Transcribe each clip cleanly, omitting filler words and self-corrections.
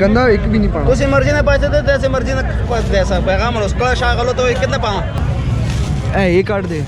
गंदा एक भी नहीं पाना। उसी मर्जी ने पैसे दे, जैसे मर्जी ने जैसा पैगाम उसको शागलो तो कितने पाऊँ ए ये काट दे।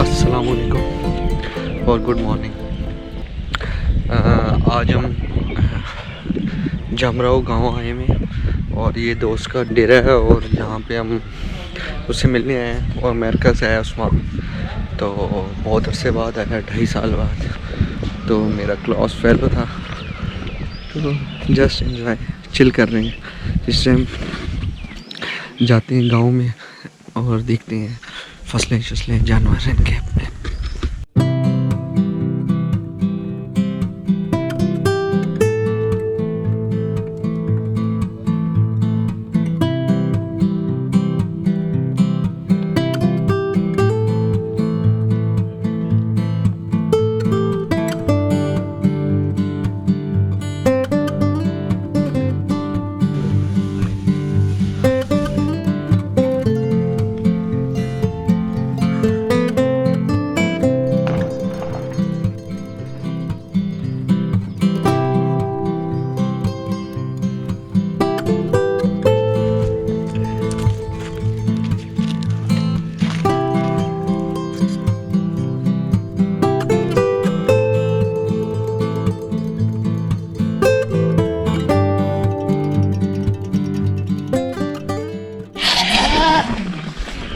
अस्सलामुअलैकुम और गुड मॉर्निंग। आज हम झमरा गांव आए हैं और ये दोस्त का डेरा है और जहाँ पे हम उससे मिलने आए हैं। और अमेरिका से आया उस्मान, तो बहुत अरसे बाद आया, 2.5 साल बाद। तो मेरा क्लास फेलो था, तो जस्ट एंजॉय चिल कर रहे हैं। इस टाइम जाते हैं गांव में और देखते हैं फसलें जानवर इनके अपने।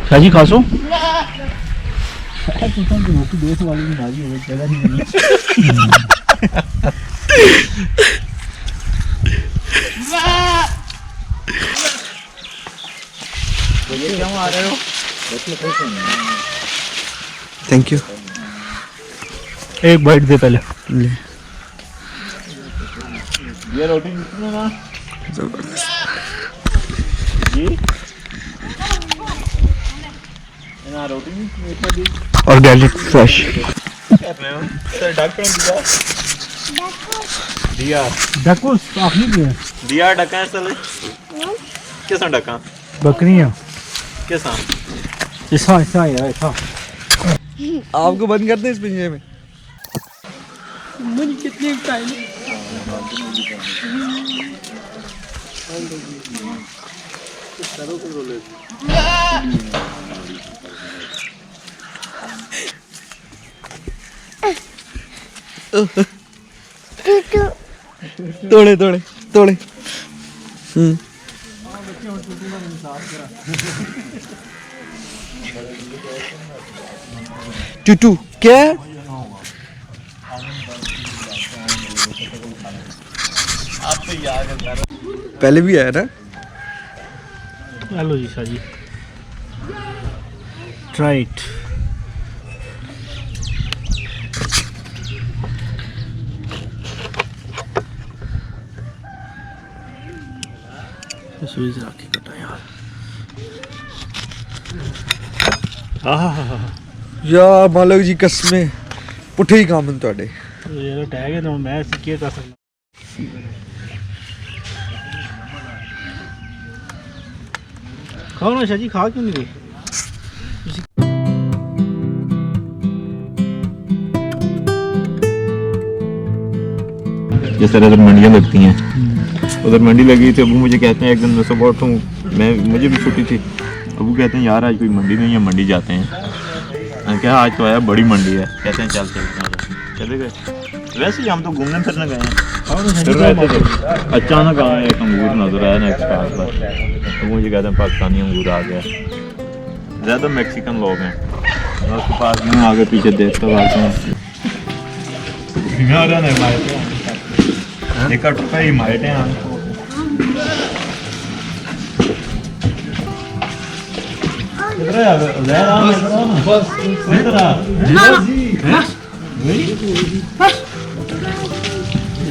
शाजी खासो थैंक यू। एक बाइट दे पहले। ये रोटी ना जबरदस्त। Organic fresh. दिया डकुस आपने दिया दिया डका है साले कैसा डका बकरियां कैसा ऐसा यार ऐसा। आपको बंद कर दे इस पिंजरे में। मुझे कितने टाइम तोड़े तोड़े तोड़े। टूटू क्या आप तो याद है पहले भी आया ना। Hello ji Shaji try it. तस्वीर राखी कटा यार। या मालिक जी कसमें पुठे ही काम हैं ਤੁਹਾਡੇ। ये तो टैग है तो मैं क्या कर सकता। खाओ ना शाह जी, खा क्यों नहीं रहे? जिस तरह से मंडियाँ लगती हैं, उधर मंडी लगी थी। अबू मुझे कहते हैं एक दिन मैं सुबह उठूँ, मुझे भी छुट्टी थी। अबू कहते हैं यार आज कोई मंडी नहीं है, मंडी जाते हैं। मैंने कहा आज तो आया बड़ी मंडी है। कहते हैं चल चलते हैं। चले गए। वैसे ही हम तो घूमने फिरने गए हैं, फिर रहे थे तो अचानक आया एक अंगूर नजर आया ना एक्सपायर पर। तो मुझे कहते हैं पाकिस्तानी अंगूर आ गया। ज़्यादा मैक्सिकन लोग हैं, मैं उसके पास में आगे पीछे देखता रहता हूँ। एक अटका ही माइटे हैं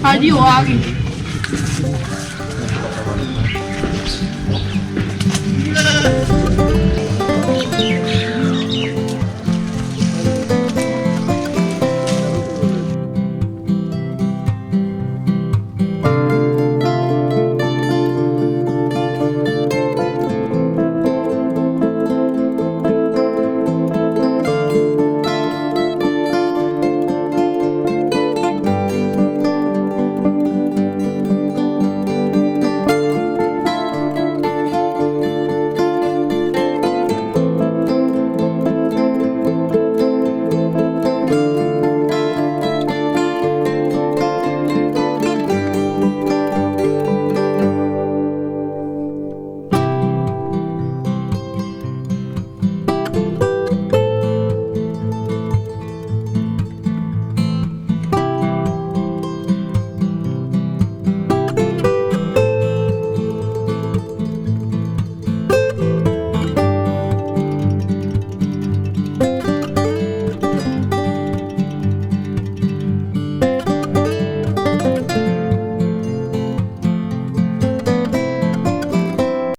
हाँ जी वो आ गई।